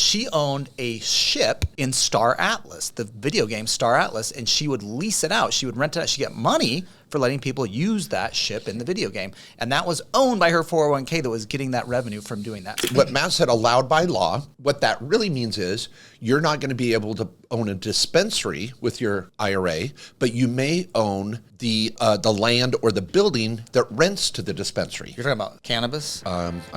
she owned a ship in Star Atlas, the video game Star Atlas, and she would lease it out. She would rent it out. She'd get money for letting people use that ship in the video game. And that was owned by her 401k that was getting that revenue from doing that. What Matt said, allowed by law, what that really means is you're not going to be able to own a dispensary with your IRA, but you may own the land or the building that rents to the dispensary. You're talking about cannabis?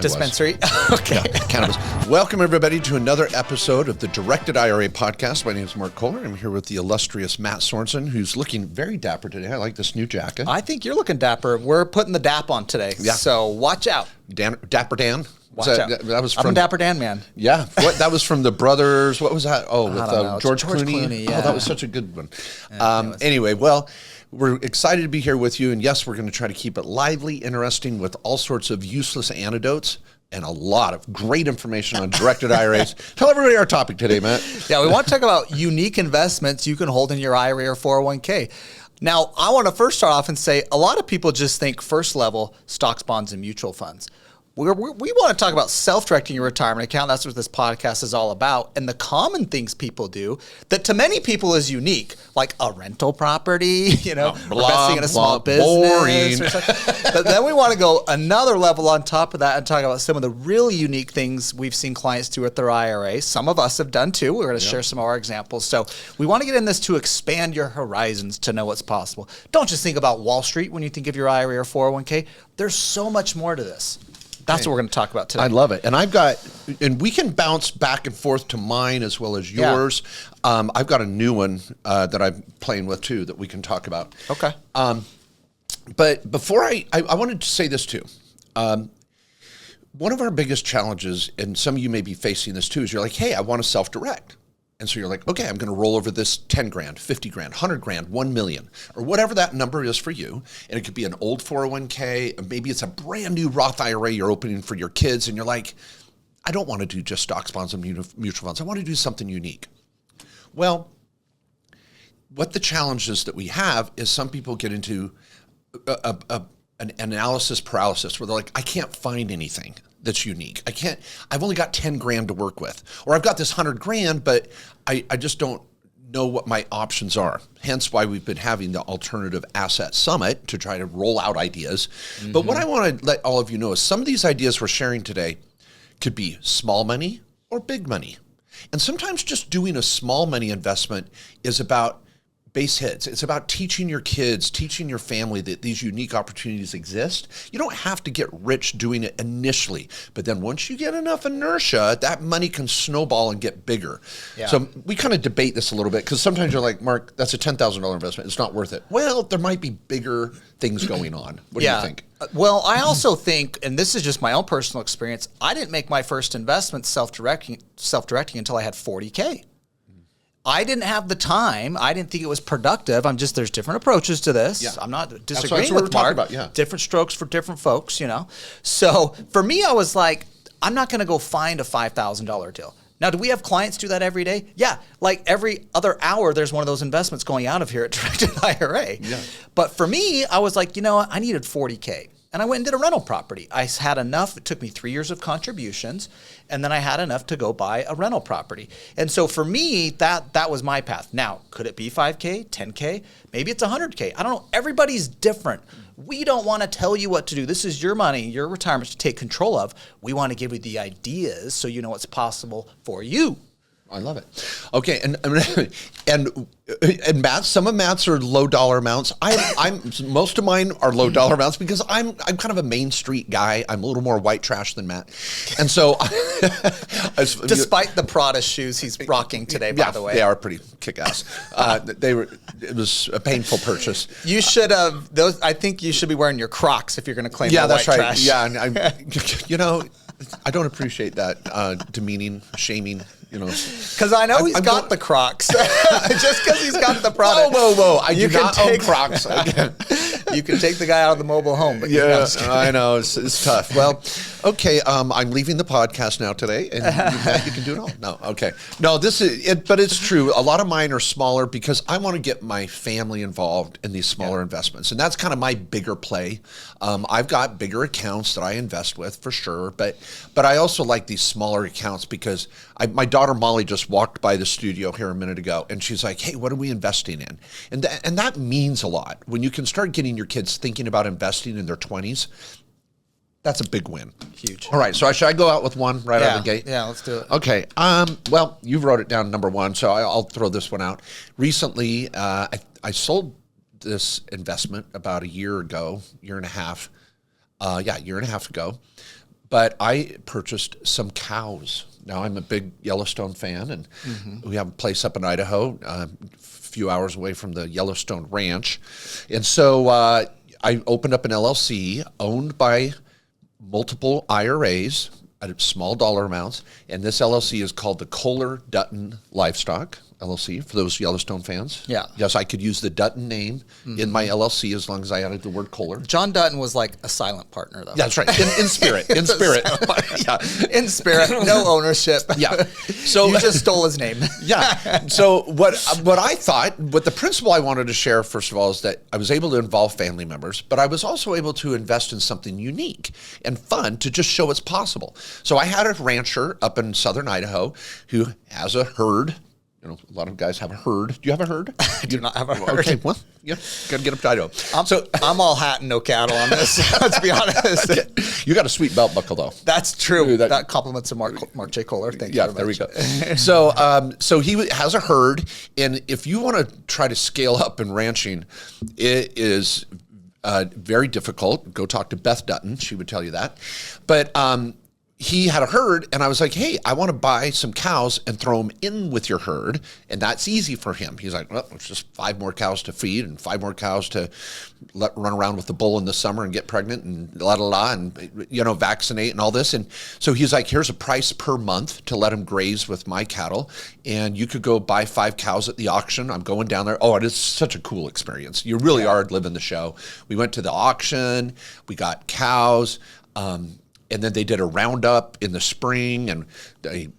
Dispensary? Okay. Yeah, cannabis. Welcome, everybody, to another episode of the Directed IRA podcast. My name is Mark Kohler. I'm here with the illustrious Matt Sorensen, who's looking very dapper today. I like this new jacket. I think you're looking dapper. We're putting the dap on today, so watch out. Dapper Dan? Watch out. That was from, I'm a Dapper Dan man. Yeah. That was from the Brothers. What was that? Oh, with George Clooney. Yeah. Oh, that was such a good one. Anyway, well, we're excited to be here with you. And yes, we're going to try to keep it lively, interesting, with all sorts of useless anecdotes and a lot of great information on directed IRAs. Tell everybody our topic today, Matt. Yeah, we want to talk about unique investments you can hold in your IRA or 401k. Now, I want to first start off and say a lot of people just think first level stocks, bonds, and mutual funds. We want to talk about self-directing your retirement account. That's what this podcast is all about. And the common things people do that to many people is unique, like a rental property, investing in a small business. Or something. But then we want to go another level on top of that and talk about some of the really unique things we've seen clients do with their IRA. Some of us have done too. We're going to share some of our examples. So we want to get in this to expand your horizons to know what's possible. Don't just think about Wall Street when you think of your IRA or 401k. There's so much more to this. That's what we're going to talk about today. I love it. And we can bounce back and forth to mine as well as yours. Yeah. I've got a new one that I'm playing with too that we can talk about. Okay. But before I wanted to say this too. One of our biggest challenges, and some of you may be facing this too, is you're like, hey, I want to self-direct. And so you're like, okay, I'm going to roll over this 10 grand, 50 grand, 100 grand, 1 million, or whatever that number is for you. And it could be an old 401k. Maybe it's a brand new Roth IRA you're opening for your kids. And you're like, I don't want to do just stocks, bonds, and mutual funds. I want to do something unique. Well, what the challenges that we have is some people get into an analysis paralysis where they're like, I can't find anything that's unique. I've only got 10 grand to work with, or I've got this 100 grand, but I just don't know what my options are. Hence why we've been having the Alternative Asset Summit to try to roll out ideas. Mm-hmm. But what I want to let all of you know is some of these ideas we're sharing today could be small money or big money. And sometimes just doing a small money investment is about base hits. It's about teaching your kids, teaching your family that these unique opportunities exist. You don't have to get rich doing it initially, but then once you get enough inertia, that money can snowball and get bigger. Yeah. So we kind of debate this a little bit because sometimes you're like, Mark, that's a $10,000 investment. It's not worth it. Well, there might be bigger things going on. What do you think? Well, I also think, and this is just my own personal experience, I didn't make my first investment self-directing until I had 40K. I didn't have the time. I didn't think it was productive. There's different approaches to this. Yeah. I'm not disagreeing with Mark. Different strokes for different folks, So for me, I was like, I'm not going to go find a $5,000 deal. Now, do we have clients do that every day? Yeah. Like every other hour, there's one of those investments going out of here at Directed IRA. Yeah. But for me, I was like, I needed 40K. And I went and did a rental property. I had enough. It took me 3 years of contributions. And then I had enough to go buy a rental property. And so for me, that was my path. Now, could it be 5K, 10K? Maybe it's 100K. I don't know. Everybody's different. We don't want to tell you what to do. This is your money, your retirement to take control of. We want to give you the ideas so you know what's possible for you. I love it. Okay, and Matt, some of Matt's are low dollar amounts. I'm most of mine are low dollar amounts because I'm kind of a Main Street guy. I'm a little more white trash than Matt, and so despite the Prada shoes he's rocking today, by the way, they are pretty kick-ass. It was a painful purchase. You should have those. I think you should be wearing your Crocs if you're going to claim. Yeah, that's white right. Trash. Yeah, and I don't appreciate that demeaning, shaming. Because I know he's got the Crocs. Just because he's got the product. Whoa. I do not own Crocs. You can take the guy out of the mobile home. But Yeah, I know. It's tough. Well, okay, I'm leaving the podcast now today, and you can do it all. No, okay. No, this is it, but it's true. A lot of mine are smaller because I want to get my family involved in these smaller investments, and that's kind of my bigger play. I've got bigger accounts that I invest with for sure, but I also like these smaller accounts because my daughter Molly just walked by the studio here a minute ago, and she's like, "Hey, what are we investing in?" And that means a lot when you can start getting your kids thinking about investing in their 20s. That's a big win. Huge. All right, so should I go out with one right out of the gate? Yeah, let's do it. Okay. Well, you wrote it down number one, so I'll throw this one out. Recently, I sold this investment about a year ago, year and a half ago. But I purchased some cows. Now, I'm a big Yellowstone fan, and we have a place up in Idaho, a few hours away from the Yellowstone Ranch. And so I opened up an LLC owned by multiple IRAs at small dollar amounts. And this LLC is called the Kohler Dutton Livestock LLC, for those Yellowstone fans. Yeah. Yes, I could use the Dutton name in my LLC as long as I added the word Kohler. John Dutton was like a silent partner, though. That's right. In spirit. In spirit. Yeah. In spirit. No ownership. Yeah. So you just stole his name. Yeah. So what I thought, what the principle I wanted to share, first of all, is that I was able to involve family members, but I was also able to invest in something unique and fun to just show it's possible. So I had a rancher up in southern Idaho who has a herd. You know, a lot of guys have a herd. Do you have a herd? I do not have a herd. Okay, well, yeah, got to get up to Idaho. I'm all hat and no cattle on this. Let's be honest. Okay. You got a sweet belt buckle, though. That's true. That compliments to Mark J. Kohler. Thank you. Yeah, there we go. So he has a herd, and if you want to try to scale up in ranching, it is very difficult. Go talk to Beth Dutton; she would tell you that. But he had a herd, and I was like, hey, I want to buy some cows and throw them in with your herd, and that's easy for him. He's like, well, it's just 5 more cows to feed and 5 more cows to run around with the bull in the summer and get pregnant and and, you know, vaccinate and all this. And so he's like, here's a price per month to let him graze with my cattle, and you could go buy 5 cows at the auction. I'm going down there. Oh, it is such a cool experience. You really are living the show. We went to the auction. We got cows. And then they did a roundup in the spring, and they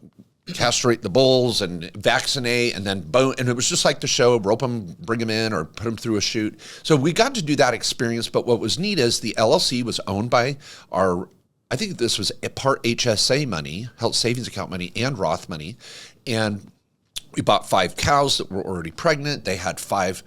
castrate the bulls and vaccinate, and then bone. And it was just like the show: rope them, bring them in, or put them through a chute. So we got to do that experience. But what was neat is the LLC was owned by I think this was a part HSA money, health savings account money, and Roth money, and we bought 5 cows that were already pregnant. They had 5.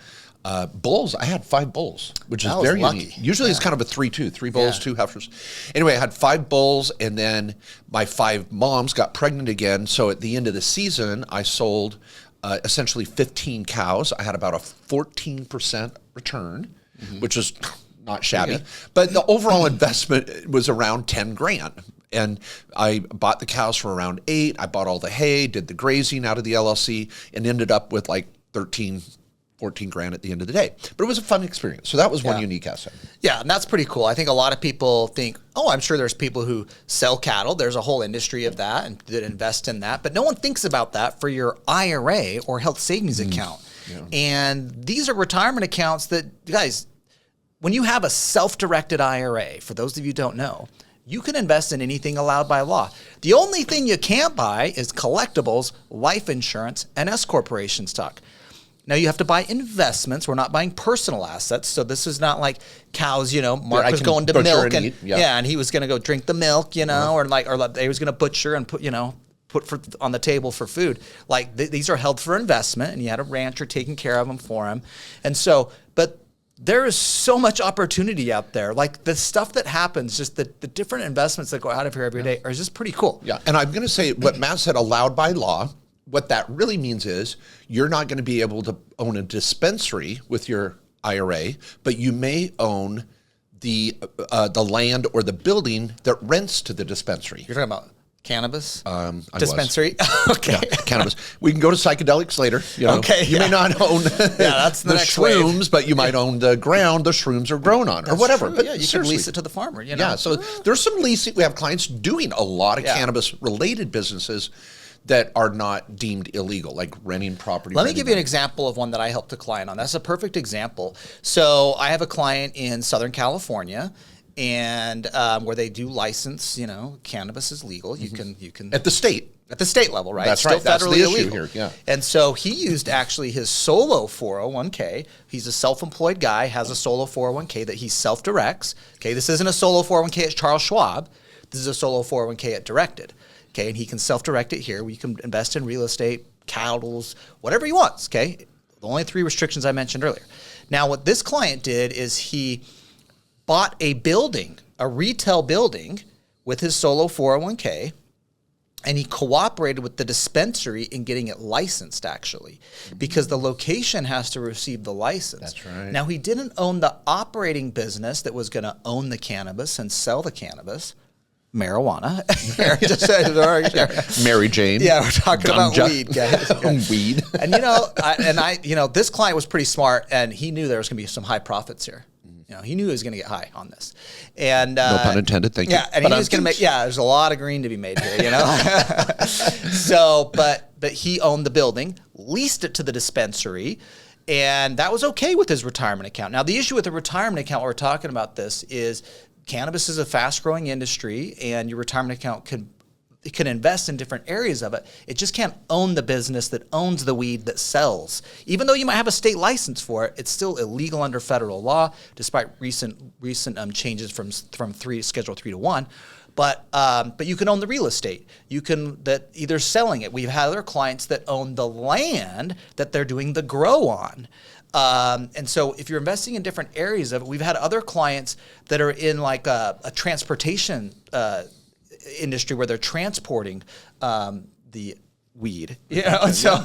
Bulls. I had 5 bulls, which is very unique. Usually it's kind of a 3-2, 3 bulls, 2 heifers. Anyway, I had 5 bulls, and then my 5 moms got pregnant again. So at the end of the season, I sold essentially 15 cows. I had about a 14% return, which is not shabby. But the overall investment was around 10 grand. And I bought the cows for around 8. I bought all the hay, did the grazing out of the LLC, and ended up with like 14 grand at the end of the day. But it was a fun experience. So that was one unique asset. Yeah, and that's pretty cool. I think a lot of people think, oh, I'm sure there's people who sell cattle. There's a whole industry of that and that invest in that. But no one thinks about that for your IRA or health savings account. Yeah. And these are retirement accounts that, guys, when you have a self-directed IRA, for those of you who don't know, you can invest in anything allowed by law. The only thing you can't buy is collectibles, life insurance, and S corporation stock. Now you have to buy investments. We're not buying personal assets. So this is not like cows, you know, Mark was going to milk and and he was going to go drink the milk, you know, or he was going to butcher and put on the table for food. Like these are held for investment, and you had a rancher taking care of them for him. And so, but there is so much opportunity out there. Like the stuff that happens, just the different investments that go out of here every day are just pretty cool. Yeah. And I'm going to say what Matt said, allowed by law. What that really means is you're not going to be able to own a dispensary with your IRA, but you may own the land or the building that rents to the dispensary. You're talking about cannabis dispensary? Okay. Yeah, cannabis. We can go to psychedelics later. You know. Okay. You may not own that's the next shrooms, wave. But you might own the ground the shrooms are grown on, or whatever. True. But yeah, you can lease it to the farmer. You know? Yeah. So there's some leasing. We have clients doing a lot of cannabis related businesses that are not deemed illegal, like renting property. Let me give you an example of one that I helped a client on. That's a perfect example. So I have a client in Southern California, and where they do license, cannabis is legal. You can At the state level, right? That's Still right. That's federally the issue illegal here. Yeah. And so he used actually his solo 401k. He's a self-employed guy, has a solo 401k that he self-directs. Okay, this isn't a solo 401k at Charles Schwab. This is a solo 401k at Directed. Okay, and he can self-direct it here. We can invest in real estate, cattle, whatever he wants. Okay, the only 3 restrictions I mentioned earlier. Now, what this client did is he bought a building, a retail building, with his solo 401k. And he cooperated with the dispensary in getting it licensed, actually, because the location has to receive the license. That's right. Now, he didn't own the operating business that was going to own the cannabis and sell the cannabis, marijuana. Mary Jane. Yeah, we're talking about weed, guys. Weed. And this client was pretty smart, and he knew there was going to be some high profits here. He knew he was going to get high on this, and no pun intended. Thank you. Yeah, and he was going to make. Yeah, there's a lot of green to be made here, So, but he owned the building, leased it to the dispensary, and that was okay with his retirement account. Now, the issue with the retirement account, we're talking about this, is cannabis is a fast-growing industry, and your retirement account can invest in different areas of it. It just can't own the business that owns the weed that sells. Even though you might have a state license for it, it's still illegal under federal law, despite recent changes from Schedule 3 to 1. But you can own the real estate. You can either selling it. We've had other clients that own the land that they're doing the grow on. And so if you're investing in different areas of it, we've had other clients that are in like a transportation industry where they're transporting the weed. So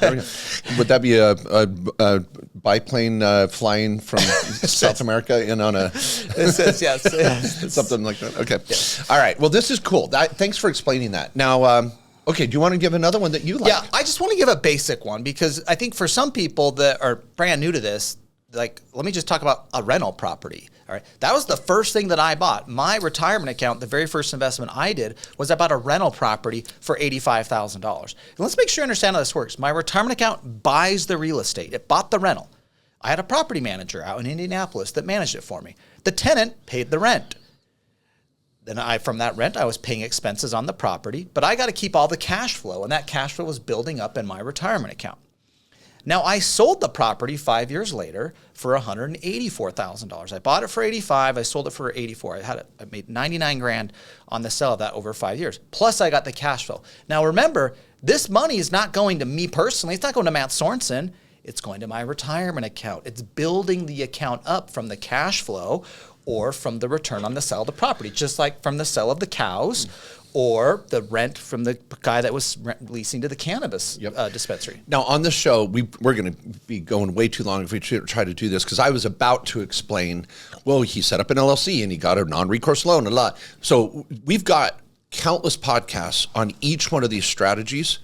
would that be a biplane flying from South America in on a yes. something like that? Okay. Yeah. All right. Well, this is cool. Thanks for explaining that. Now, okay, do you want to give another one that you like? Yeah, I just want to give a basic one because I think for some people that are brand new to this, like, let me just talk about a rental property. All right. That was the first thing that I bought. My retirement account, the very first investment I did was I bought a rental property for $85,000. And let's make sure you understand how this works. My retirement account buys the real estate. It bought the rental. I had a property manager out in Indianapolis that managed it for me. The tenant paid the rent. Then from that rent, I was paying expenses on the property, but I got to keep all the cash flow, and that cash flow was building up in my retirement account. Now, I sold the property 5 years later for $184,000. I bought it for $85,000. I sold it for $84,000. I made $99,000 on the sale of that over 5 years. Plus, I got the cash flow. Now, remember, this money is not going to me personally. It's not going to Matt Sorensen. It's going to my retirement account. It's building the account up from the cash flow or from the return on the sale of the property, just like from the sale of the cows or the rent from the guy that was leasing to the cannabis dispensary. Now, on the show, we're going to be going way too long if we try to do this, because I was about to explain, well, he set up an LLC and he got a non-recourse loan, a lot. So we've got countless podcasts on each one of these strategies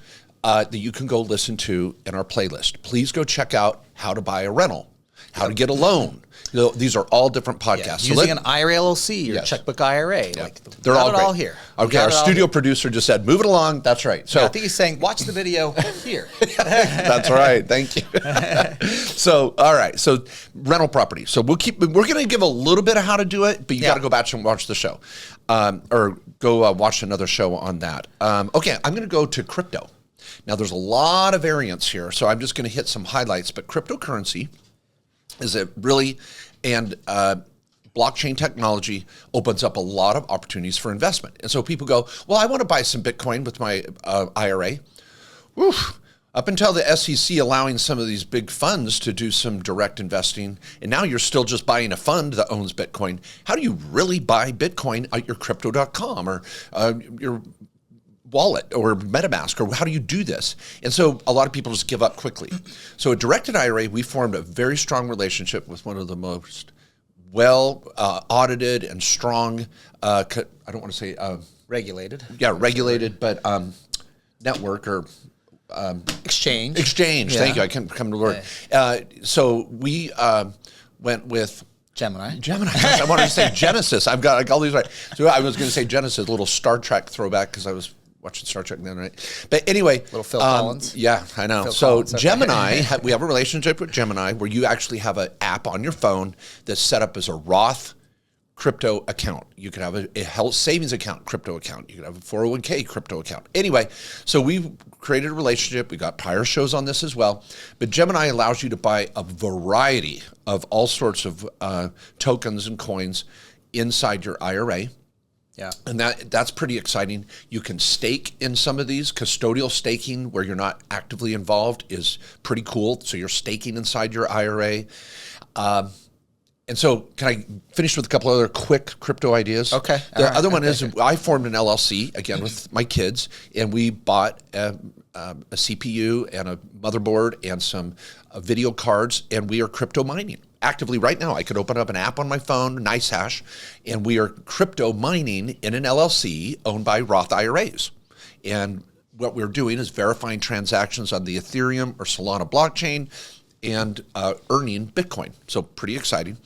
that you can go listen to in our playlist. Please go check out how to buy a rental, how to get a loan. These are all different podcasts. Using an IRA LLC or checkbook IRA. Yeah. Like, they're all great. all here. Okay, our studio producer just said, move it along. That's right. So I think he's saying, watch the video here. That's right. Thank you. So, all right. So rental property. So we're going to give a little bit of how to do it, but you got to go back and watch the show or go watch another show on that. Okay, I'm going to go to crypto. Now, there's a lot of variants here, so I'm just going to hit some highlights, but cryptocurrency is it really, and blockchain technology opens up a lot of opportunities for investment. And so people go, well, I want to buy some Bitcoin with my IRA. Oof. Up until the SEC allowing some of these big funds to do some direct investing, and now you're still just buying a fund that owns Bitcoin. How do you really buy Bitcoin at your crypto.com or your wallet or MetaMask, or how do you do this? And so a lot of people just give up quickly. So a directed IRA, we formed a very strong relationship with one of the most well audited and strong, I don't want to say regulated. Yeah, regulated, but network or exchange. Yeah. Thank you. I can't come to the word. So we went with Gemini. I wanted to say Genesis. I've got like all these right. So I was going to say Genesis, a little Star Trek throwback because I was watching Star Trek then, right? But anyway. Little Phil Collins. Yeah, I know. Phil So Collins, okay. Gemini, we have a relationship with Gemini where you actually have an app on your phone that's set up as a Roth crypto account. You can have a health savings account, crypto account. You can have a 401k crypto account. Anyway, so we've created a relationship. We got prior shows on this as well. But Gemini allows you to buy a variety of all sorts of tokens and coins inside your IRA. Yeah. And that's pretty exciting. You can stake in some of these. Custodial staking, where you're not actively involved, is pretty cool. So you're staking inside your IRA. And so can I finish with a couple other quick crypto ideas? Okay. The other one is I formed an LLC, again, with my kids, and we bought a CPU and a motherboard and some video cards, and we are crypto mining. Actively right now, I could open up an app on my phone, NiceHash, and we are crypto mining in an LLC owned by Roth IRAs. And what we're doing is verifying transactions on the Ethereum or Solana blockchain and earning Bitcoin. So pretty exciting.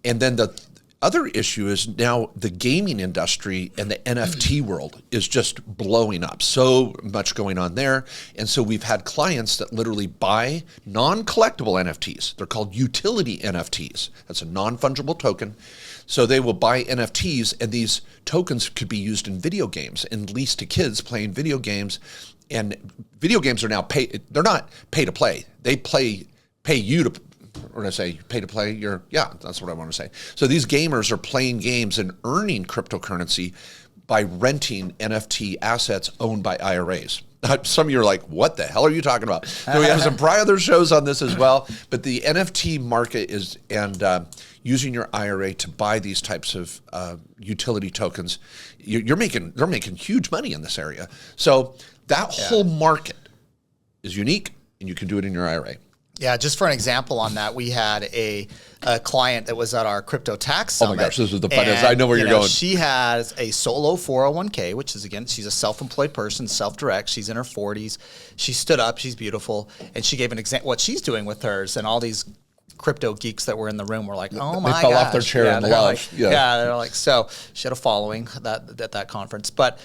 And then the other issue is now the gaming industry and the NFT world is just blowing up. So much going on there. And so we've had clients that literally buy non-collectible NFTs. They're called utility NFTs. That's a non-fungible token. So they will buy NFTs, and these tokens could be used in video games and leased to kids playing video games. And video games are now they're not pay to play. They pay you to, or did I say pay to play? Yeah, that's what I want to say. So these gamers are playing games and earning cryptocurrency by renting NFT assets owned by IRAs. Some of you are like, what the hell are you talking about? So we have some prior shows on this as well, but the NFT market is, and using your IRA to buy these types of utility tokens, they're making huge money in this area. So that whole market is unique, and you can do it in your IRA. Yeah, just for an example on that, we had a client that was at our crypto tax summit. Oh my gosh, this is the funnest. I know where you're going. She has a solo 401k, which is, again, she's a self-employed person, self-direct. She's in her 40s. She stood up. She's beautiful. And she gave an example what she's doing with hers. And all these crypto geeks that were in the room were like, oh my gosh. They fell off their chair in love. Like, they're like, so she had a following at that conference. But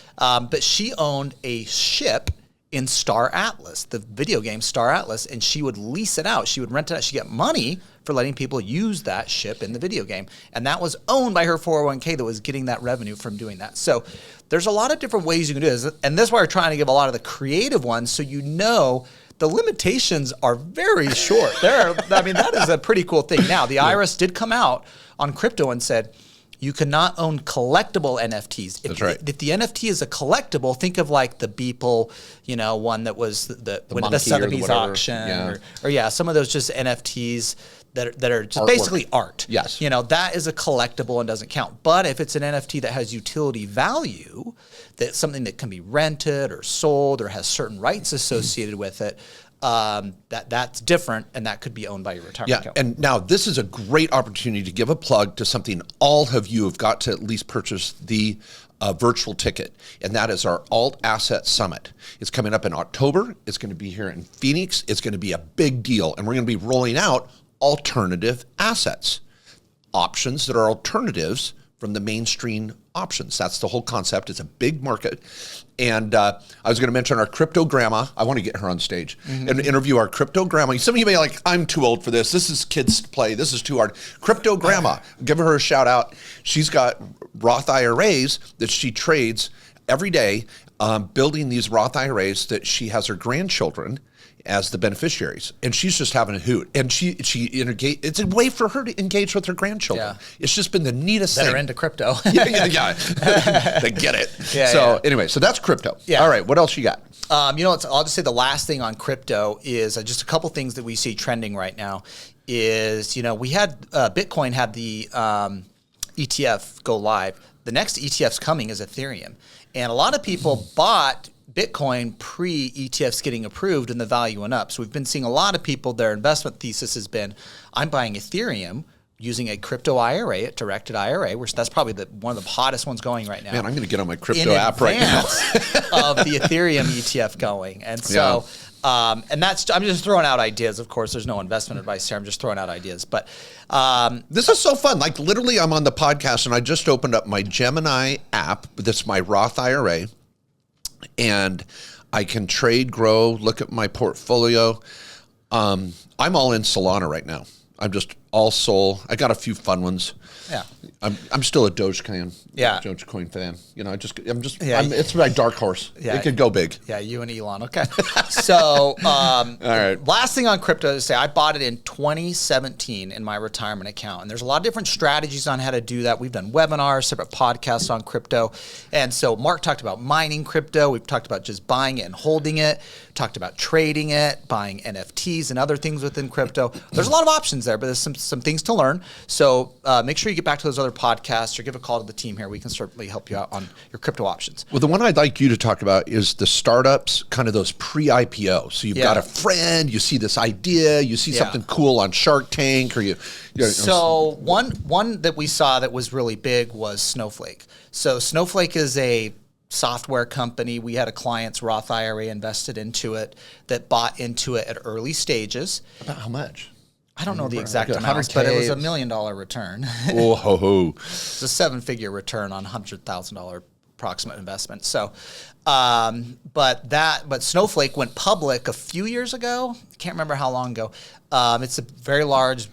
she owned a ship in Star Atlas, the video game Star Atlas, and she would lease it out. She would rent it out. She'd get money for letting people use that ship in the video game. And that was owned by her 401k that was getting that revenue from doing that. So there's a lot of different ways you can do this. And this is why we're trying to give a lot of the creative ones so you know the limitations are very short. That is a pretty cool thing. Now, the IRS did come out on crypto and said, you cannot own collectible NFTs. That's right. If the NFT is a collectible, think of like the Beeple, one that was the Sotheby's auction, or some of those just NFTs that are just basically art. Yes. That is a collectible and doesn't count. But if it's an NFT that has utility value, that's something that can be rented or sold or has certain rights associated with it, that's different, and that could be owned by your retirement account. And now this is a great opportunity to give a plug to something all of you have got to at least purchase the virtual ticket, and that is our Alt Asset Summit. It's coming up in October. It's going to be here in Phoenix. It's going to be a big deal, and we're going to be rolling out alternative assets, options that are alternatives from the mainstream options. That's the whole concept. It's a big market. And I was going to mention our crypto grandma. I want to get her on stage and interview our crypto grandma. Some of you may be like, I'm too old for this. This is kids play. This is too hard. Crypto grandma, give her a shout out. She's got Roth IRAs that she trades every day, building these Roth IRAs that she has her grandchildren as the beneficiaries, and she's just having a hoot. And it's a way for her to engage with her grandchildren. Yeah. It's just been the neatest thing. They're into crypto. yeah. They get it. Anyway, so that's crypto. Yeah. All right, what else you got? I'll just say the last thing on crypto is just a couple things that we see trending right now is, we had Bitcoin had the ETF go live. The next ETF's coming is Ethereum. And a lot of people bought Bitcoin pre-ETFs getting approved and the value went up. So we've been seeing a lot of people, their investment thesis has been, I'm buying Ethereum using a crypto IRA, a directed IRA, which that's probably one of the hottest ones going right now. Man, I'm going to get on my crypto app right now. of the Ethereum ETF going. And so, and I'm just throwing out ideas. Of course, there's no investment advice here. I'm just throwing out ideas. But this is so fun. Like literally I'm on the podcast and I just opened up my Gemini app. That's my Roth IRA. and I can trade, grow, look at my portfolio. I'm all in Solana right now. I'm just all Sol. I got a few fun ones. Yeah. I'm still a Dogecoin. Yeah. Dogecoin fan. You know, Yeah. It's my dark horse. Yeah. It could go big. Yeah, you and Elon. Okay. So, all right. Last thing on crypto to say, I bought it in 2017 in my retirement account. And there's a lot of different strategies on how to do that. We've done webinars, separate podcasts on crypto. And so Mark talked about mining crypto. We've talked about just buying it and holding it. Talked about trading it, buying NFTs and other things within crypto. There's a lot of options there, but there's some things to learn. So make sure you get back to those other podcasts or give a call to the team here. We can certainly help you out on your crypto options. Well, the one I'd like you to talk about is the startups, kind of those pre-IPO. So you've got a friend, you see this idea, you see something cool on Shark Tank, or you So one that we saw that was really big was Snowflake. So Snowflake is a software company. We had a client's Roth IRA invested into it that bought into it at early stages. About how much? I don't know the exact like amounts, but it was $1 million return. Oh, ho, ho. It's a 7-figure return on $100,000 approximate investment. So, but Snowflake went public a few years ago. I can't remember how long ago. It's a very large,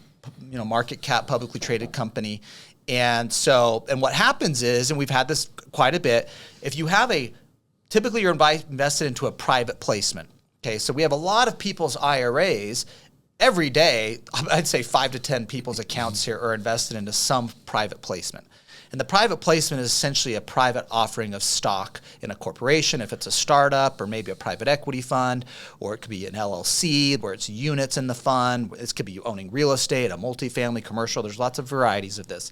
market cap publicly traded company. And what happens is, and we've had this quite a bit, if you have typically you're invested into a private placement. Okay, so we have a lot of people's IRAs. Every day, I'd say 5 to 10 people's accounts here are invested into some private placement. And the private placement is essentially a private offering of stock in a corporation, if it's a startup or maybe a private equity fund, or it could be an LLC where it's units in the fund. It could be you owning real estate, a multifamily, commercial. There's lots of varieties of this.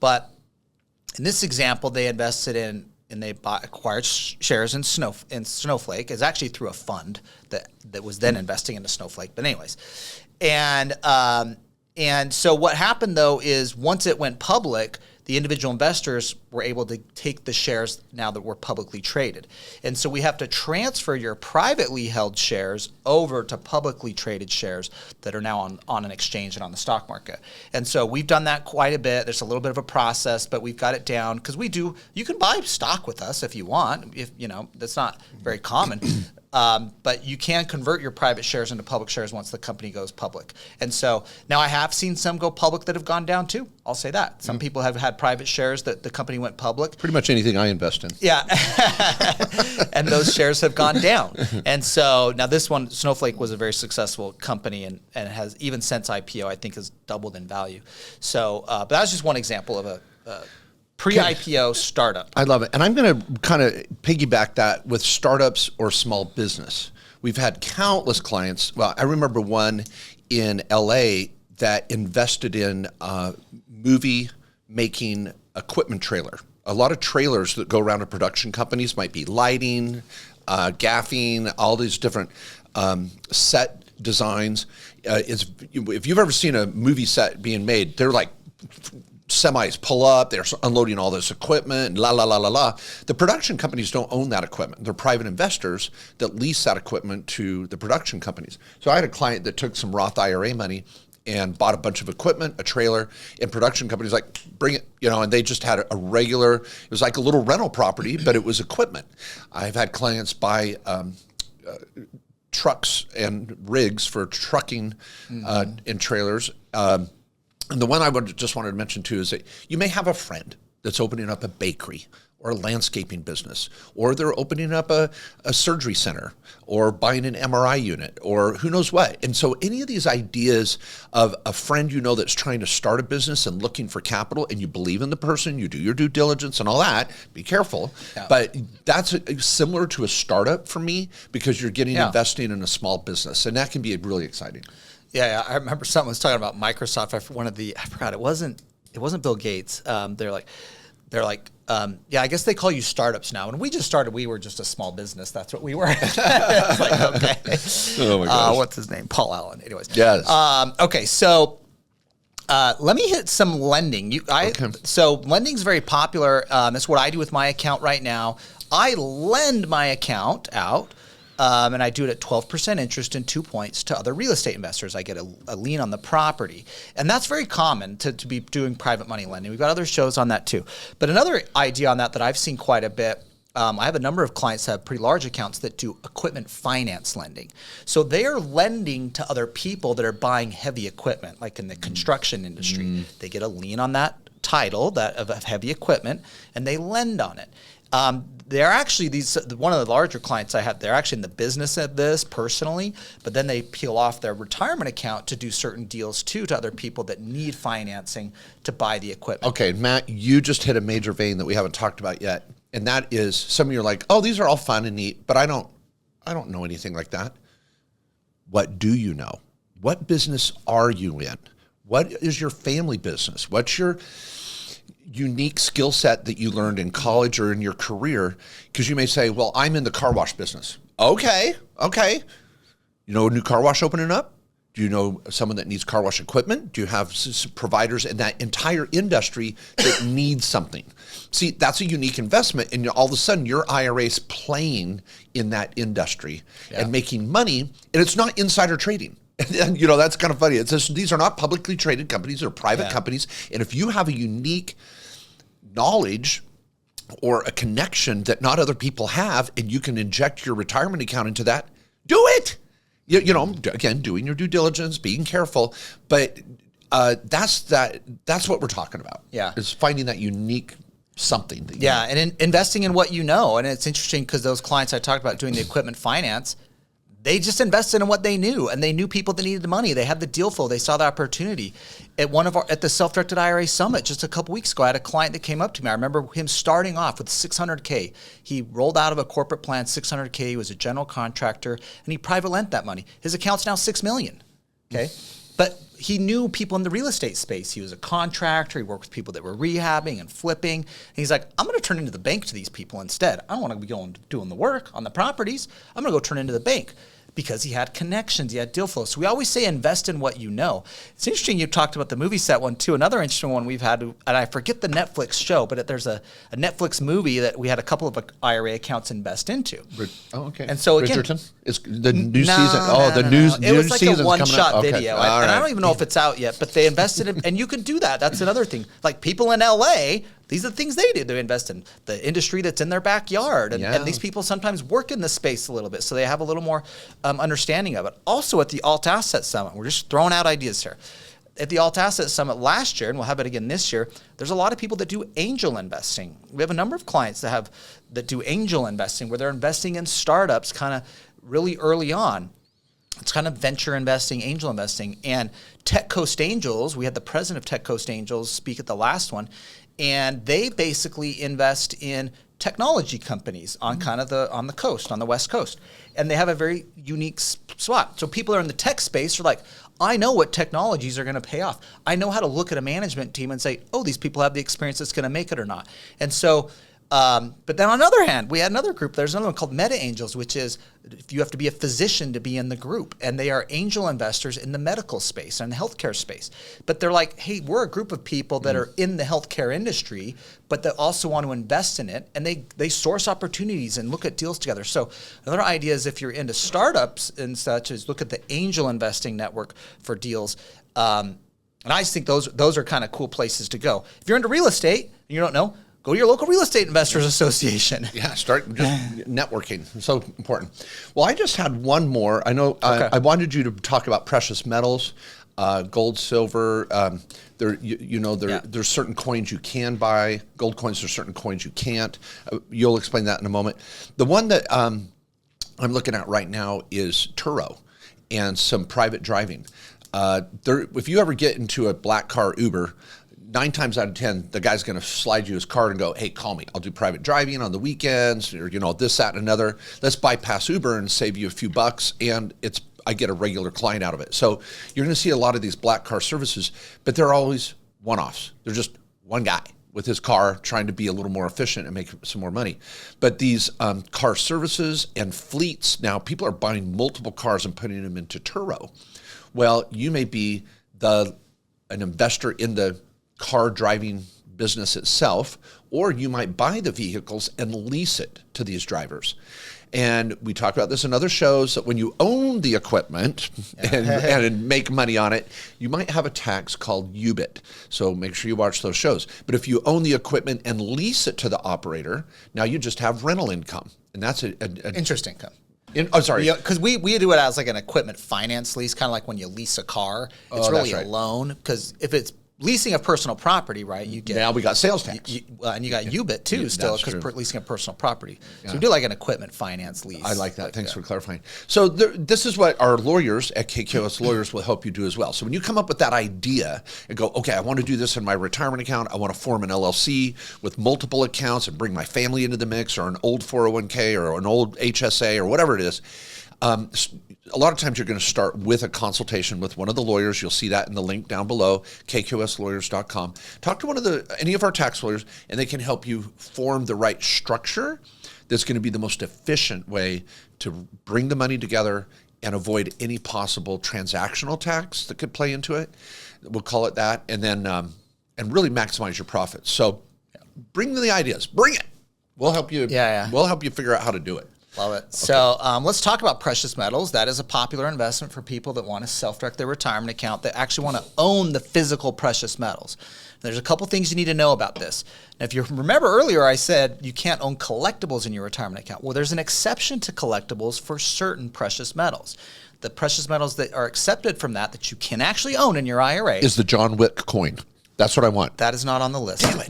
But in this example, they invested in and they acquired shares in Snowflake. It's actually through a fund that was then investing into Snowflake. But anyways, and so what happened though is once it went public, the individual investors were able to take the shares now that were publicly traded. And so we have to transfer your privately held shares over to publicly traded shares that are now on an exchange and on the stock market. And so we've done that quite a bit. There's a little bit of a process, but we've got it down because you can buy stock with us if you want. That's not very common. But you can convert your private shares into public shares once the company goes public. And so now I have seen some go public that have gone down too. I'll say that. Some people have had private shares that the company went public. Pretty much anything I invest in. Yeah. And those shares have gone down. And so now this one, Snowflake was a very successful company and has, even since IPO, I think has doubled in value. So, but that was just one example of a pre-IPO startup. I love it. And I'm going to kind of piggyback that with startups or small business. We've had countless clients. Well, I remember one in LA that invested in a movie making equipment trailer. A lot of trailers that go around to production companies might be lighting, gaffing, all these different set designs. If you've ever seen a movie set being made, they're like semis pull up, they're unloading all this equipment, and la, la, la, la, la. The production companies don't own that equipment. They're private investors that lease that equipment to the production companies. So I had a client that took some Roth IRA money and bought a bunch of equipment, a trailer, and production companies like, bring it, and they just had a regular, it was like a little rental property, but it was equipment. I've had clients buy trucks and rigs for trucking in trailers. And the one I just wanted to mention too is that you may have a friend that's opening up a bakery or a landscaping business, or they're opening up a surgery center or buying an MRI unit or who knows what. And so any of these ideas of a friend that's trying to start a business and looking for capital, and you believe in the person, you do your due diligence and all that, be careful. Yeah. But that's similar to a startup for me because you're getting investing in a small business, and that can be really exciting. Yeah, I remember someone was talking about Microsoft. I forgot, it wasn't Bill Gates. They're like, I guess they call you startups now. When we just started, we were just a small business. That's what we were. It's like, okay. Oh my gosh. What's his name? Paul Allen. Anyways. Yes. Okay, so let me hit some lending. So lending's very popular. That's what I do with my account right now. I lend my account out. And I do it at 12% interest and 2 points to other real estate investors. I get a lien on the property. And that's very common to be doing private money lending. We've got other shows on that too. But another idea on that I've seen quite a bit I have a number of clients that have pretty large accounts that do equipment finance lending. So they are lending to other people that are buying heavy equipment, like in the construction industry. They get a lien on that title of heavy equipment, and they lend on it. They're actually one of the larger clients I have, they're actually in the business of this personally, but then they peel off their retirement account to do certain deals too to other people that need financing to buy the equipment. Okay, Matt, you just hit a major vein that we haven't talked about yet. And that is, some of you are like, oh, these are all fun and neat, but I don't know anything like that. What do you know? What business are you in? What is your family business? What's your unique skill set that you learned in college or in your career? Because you may say, well, I'm in the car wash business. Okay. You know a new car wash opening up? Do you know someone that needs car wash equipment? Do you have providers in that entire industry that need something? See, that's a unique investment, and all of a sudden your IRA is playing in that industry and making money, and it's not insider trading. And that's kind of funny. It's just, these are not publicly traded companies, they're private companies, and if you have a unique knowledge or a connection that not other people have, and you can inject your retirement account into that, do it. Again, doing your due diligence, being careful, but that's what we're talking about. Yeah, is finding that unique something. That and investing in what you know. And it's interesting because those clients I talked about doing the equipment finance, they just invested in what they knew, and they knew people that needed the money. They had the deal flow. They saw the opportunity. At the Self-Directed IRA Summit just a couple weeks ago, I had a client that came up to me. I remember him starting off with $600K. He rolled out of a corporate plan, $600K. He was a general contractor, and he private lent that money. His account's now $6 million. Okay, but he knew people in the real estate space. He was a contractor. He worked with people that were rehabbing and flipping. And he's like, I'm going to turn into the bank to these people instead. I don't want to be doing the work on the properties. I'm going to go turn into the bank. Because he had connections, he had deal flow. So we always say invest in what you know. It's interesting you talked about the movie set one too. Another interesting one we've had, and I forget the Netflix show, but there's a Netflix movie that we had a couple of IRA accounts invest into. Oh, okay. And so again, Bridgerton? It's the new season. Oh, the new season. It was like a one-shot okay. video. And I don't even know if it's out yet, but they invested in, and you can do that. That's another thing. Like people in LA, these are the things they do. They invest in the industry that's in their backyard. And these people sometimes work in the space a little bit, so they have a little more understanding of it. Also at the Alt Asset Summit, we're just throwing out ideas here. At the Alt Asset Summit last year, and we'll have it again this year, there's a lot of people that do angel investing. We have a number of clients that do angel investing, where they're investing in startups kind of really early on. It's kind of venture investing, angel investing. And Tech Coast Angels, we had the president of Tech Coast Angels speak at the last one, and they basically invest in technology companies on kind of on the coast, on the West Coast. And they have a very unique spot. So people are in the tech space are like, I know what technologies are going to pay off. I know how to look at a management team and say, oh, these people have the experience that's going to make it or not. And so, but then on the other hand, we had another group. There's another one called Meta Angels, which is you have to be a physician to be in the group. And they are angel investors in the medical space and the healthcare space. But they're like, hey, we're a group of people that are in the healthcare industry, but that also want to invest in it. And they source opportunities and look at deals together. So another idea is if you're into startups and such, is look at the angel investing network for deals. And I just think those are kind of cool places to go. If you're into real estate and you don't know, go to your local real estate investors association. Yeah, start just networking. It's so important. Well, I just had one more. I know I wanted you to talk about precious metals, gold, silver. There's certain coins you can buy. Gold coins, there's certain coins you can't. You'll explain that in a moment. The one that I'm looking at right now is Turo and some private driving. If you ever get into a black car Uber, 9 times out of 10, the guy's going to slide you his card and go, hey, call me. I'll do private driving on the weekends, or, this, that, and another. Let's bypass Uber and save you a few bucks, and I get a regular client out of it. So you're going to see a lot of these black car services, but they're always one-offs. They're just one guy with his car trying to be a little more efficient and make some more money. But these car services and fleets, now people are buying multiple cars and putting them into Turo. Well, you may be an investor in the car driving business itself, or you might buy the vehicles and lease it to these drivers. And we talked about this in other shows, that when you own the equipment and make money on it, you might have a tax called UBIT. So make sure you watch those shows. But if you own the equipment and lease it to the operator, now you just have rental income. And that's interest income. Sorry. Because we do it as like an equipment finance lease, kind of like when you lease a car. It's really a loan, because if it's leasing of personal property, right? You get now we got sales tax, and you got UBIT too, still, because leasing of personal property. So we do like an equipment finance lease. I like that. Thanks for clarifying. So this is what our lawyers at KKOS Lawyers will help you do as well. So when you come up with that idea and go, okay, I want to do this in my retirement account. I want to form an LLC with multiple accounts and bring my family into the mix, or an old 401k or an old HSA or whatever it is. A lot of times you're going to start with a consultation with one of the lawyers. You'll see that in the link down below, kkslawyers.com. Talk to any of our tax lawyers, and they can help you form the right structure that's going to be the most efficient way to bring the money together and avoid any possible transactional tax that could play into it. We'll call it that, and then and really maximize your profits. So bring the ideas. Bring it. We'll help you. We'll help you figure out how to do it. Love it. Okay. So let's talk about precious metals. That is a popular investment for people that want to self-direct their retirement account, that actually want to own the physical precious metals. There's a couple things you need to know about this. Now, if you remember earlier, I said you can't own collectibles in your retirement account. Well, there's an exception to collectibles for certain precious metals. The precious metals that are accepted from that you can actually own in your IRA is the John Wick coin. That's what I want. That is not on the list. Damn it.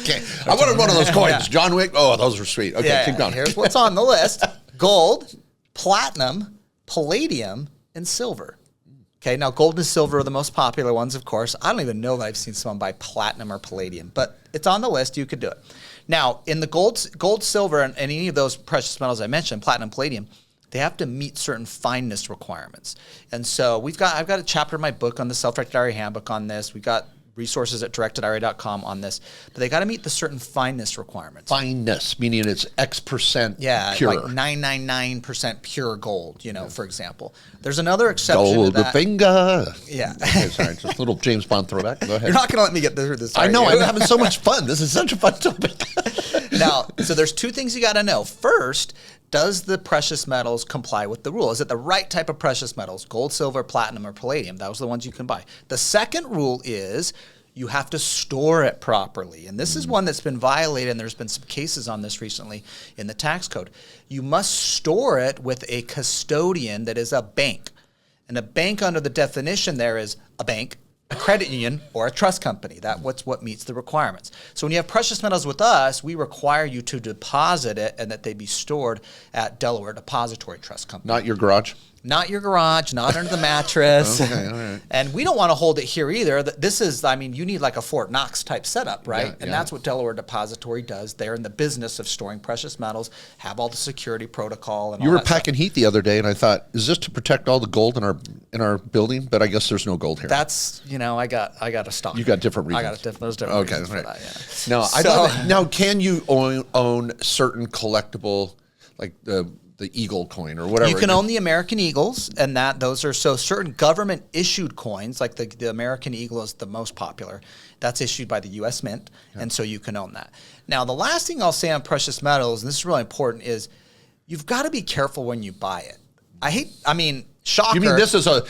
Okay. I wanted one of those coins. John Wick. Oh, those are sweet. Okay, keep going. Here's what's on the list. Gold, platinum, palladium, and silver. Okay, now gold and silver are the most popular ones, of course. I don't even know that I've seen someone buy platinum or palladium, but it's on the list. You could do it. Now, in the gold, silver, and any of those precious metals I mentioned, platinum, palladium, they have to meet certain fineness requirements. And so I've got a chapter in my book on the Self-Directed IRA handbook on this. We've got resources at directedira.com on this, but they got to meet the certain fineness requirements. Fineness, meaning it's X% pure. Like 999% pure gold, for example. There's another exception to that. Goldfinger. Yeah. Okay, sorry, just a little James Bond throwback. Go ahead. You're not going to let me get through this. I know, I'm having so much fun. This is such a fun topic. Now, so there's two things you got to know. First, does the precious metals comply with the rule? Is it the right type of precious metals? Gold, silver, platinum, or palladium? Those are the ones you can buy. The second rule is you have to store it properly. And this is one that's been violated, and there's been some cases on this recently in the tax code. You must store it with a custodian that is a bank. And a bank, under the definition there, is a bank, a credit union, or a trust company. That's what meets the requirements. So when you have precious metals with us, we require you to deposit it and that they be stored at Delaware Depository Trust Company. Not your garage? Not your garage, not under the mattress. Okay, all right. And we don't want to hold it here either. This is, you need like a Fort Knox type setup, right? Yeah, and that's what Delaware Depository does. They're in the business of storing precious metals, have all the security protocol and all that. You were packing heat the other day, and I thought, is this to protect all the gold in our building? But I guess there's no gold here. That's, I got a stock. You got different reasons. There's different reasons for that, yeah. No, I love it. Now, can you own certain collectible, like the Eagle coin or whatever? You can own the American Eagles, and those are certain government issued coins, like the American Eagle is the most popular. That's issued by the U.S. Mint, and so you can own that. Now, the last thing I'll say on precious metals, and this is really important, is you've got to be careful when you buy it. Shocker. You mean this is a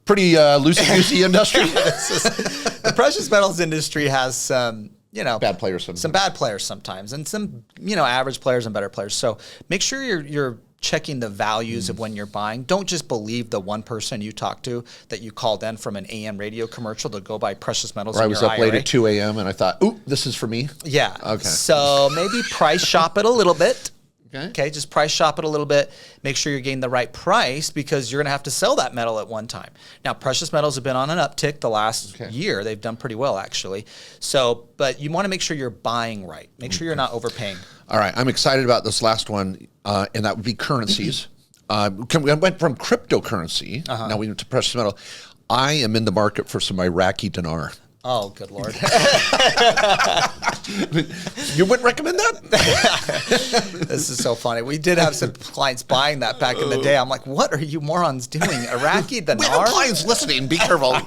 pretty loosey-goosey industry? The precious metals industry has some bad players sometimes. Some bad players sometimes, and some, average players and better players. So make sure you're checking the values of when you're buying. Don't just believe the one person you talked to that you called in from an AM radio commercial to go buy precious metals. Or I was up late at 2 a.m. and I thought, ooh, this is for me. Yeah. Okay. So maybe price shop it a little bit. Okay. Just price shop it a little bit. Make sure you're getting the right price, because you're going to have to sell that metal at one time. Now, precious metals have been on an uptick the last year. They've done pretty well, actually. So, but you want to make sure you're buying right. Make sure you're not overpaying. All right. I'm excited about this last one, and that would be currencies. We went from cryptocurrency. Now we went to precious metal. I am in the market for some Iraqi dinar. Oh, good Lord. You wouldn't recommend that? This is so funny. We did have some clients buying that back in the day. I'm like, what are you morons doing? Iraqi dinar? We have clients listening. Be careful.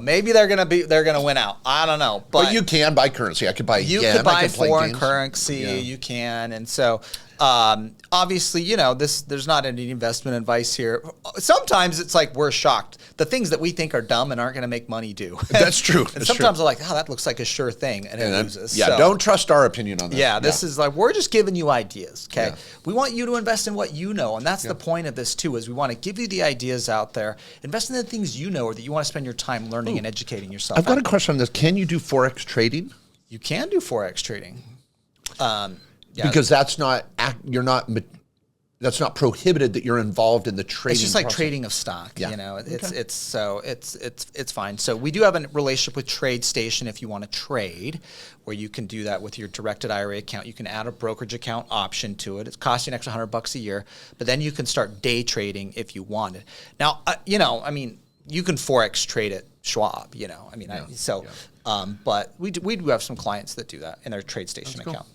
maybe they're gonna win out. I don't know, but you can buy currency. I could buy yen. You could buy foreign games. currency. Yeah. You can, and so obviously, there's not any investment advice here. Sometimes it's like we're shocked. The things that we think are dumb and aren't going to make money do. That's true. And sometimes we're like, that looks like a sure thing, and it loses. Yeah, don't trust our opinion on this. Yeah, this is like, we're just giving you ideas, okay? Yeah. We want you to invest in what you know, and that's the point of this too, is we want to give you the ideas out there. Invest in the things you know or that you want to spend your time learning and educating yourself. I've got a question on this. Can you do Forex trading? You can do Forex trading. Because that's not prohibited that you're involved in the trading. It's just like process. trading of stock. Yeah. It's fine. So we do have a relationship with TradeStation if you want to trade, where you can do that with your directed IRA account. You can add a brokerage account option to it. It's costing an extra $100 a year, but then you can start day trading if you wanted. Now, you can Forex trade at Schwab. But we do have some clients that do that in their TradeStation account.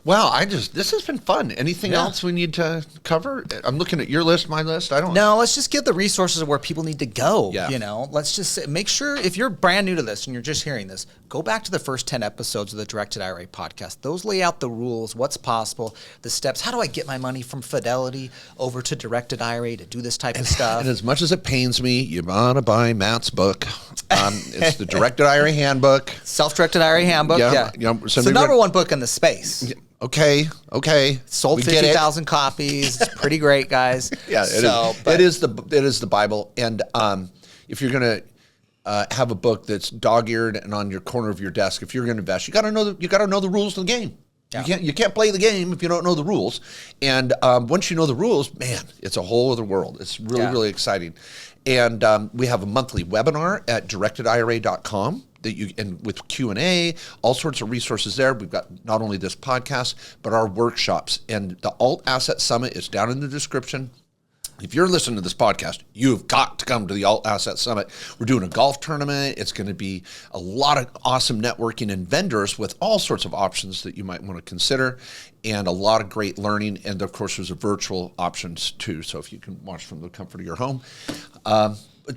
Wow, this has been fun. Anything else we need to cover? I'm looking at your list, my list. No, let's just give the resources of where people need to go. Yeah. Let's just make sure, if you're brand new to this and you're just hearing this, go back to the first 10 episodes of the Directed IRA podcast. Those lay out the rules, what's possible, the steps. How do I get my money from Fidelity over to Directed IRA to do this type of stuff? And as much as it pains me, you want to buy Matt's book. It's the Directed IRA Handbook. Self-Directed IRA Handbook. Yeah. So it's the number one book in the space. Okay. Sold 50,000 copies. It's pretty great, guys. Yeah, it is the Bible. And if you're going to have a book that's dog-eared and on your corner of your desk, if you're going to invest, you got to know the rules of the game. Yeah. You can't play the game if you don't know the rules. And once you know the rules, man, it's a whole other world. It's really exciting. And we have a monthly webinar at directedira.com. And with Q&A, all sorts of resources there. We've got not only this podcast, but our workshops. And the Alt Asset Summit is down in the description. If you're listening to this podcast, you've got to come to the Alt Asset Summit. We're doing a golf tournament. It's going to be a lot of awesome networking and vendors with all sorts of options that you might want to consider, and a lot of great learning. And of course, there's a virtual options too. So if you can watch from the comfort of your home.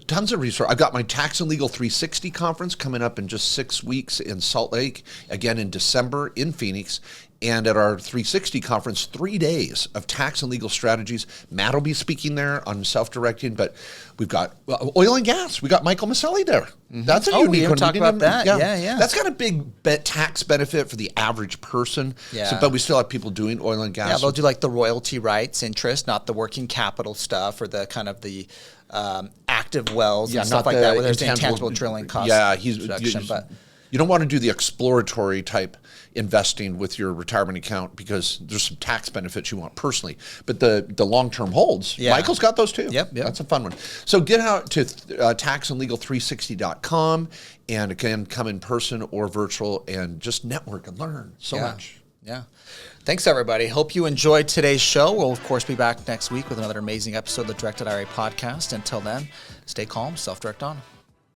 Tons of resources. I've got my Tax and Legal 360 conference coming up in just 6 weeks in Salt Lake, again in December in Phoenix. And at our 360 conference, 3 days of tax and legal strategies. Matt will be speaking there on self-directing, but we've got oil and gas. We got Michael Maselli there. Mm-hmm. That's a unique one. Talk about that. Yeah. That's got a big tax benefit for the average person. Yeah. So, but we still have people doing oil and gas. Yeah, they'll do like the royalty rights interest, not the working capital stuff or the kind of the active wells and stuff like that, where there's intangible drilling costs. Yeah, but you don't want to do the exploratory type investing with your retirement account because there's some tax benefits you want personally. But the long-term holds, Michael's got those too. Yep. That's a fun one. So get out to taxandlegal360.com and again, come in person or virtual and just network and learn so much. Yeah. Thanks, everybody. Hope you enjoyed today's show. We'll, of course, be back next week with another amazing episode of the Directed IRA podcast. Until then, stay calm, self-direct on.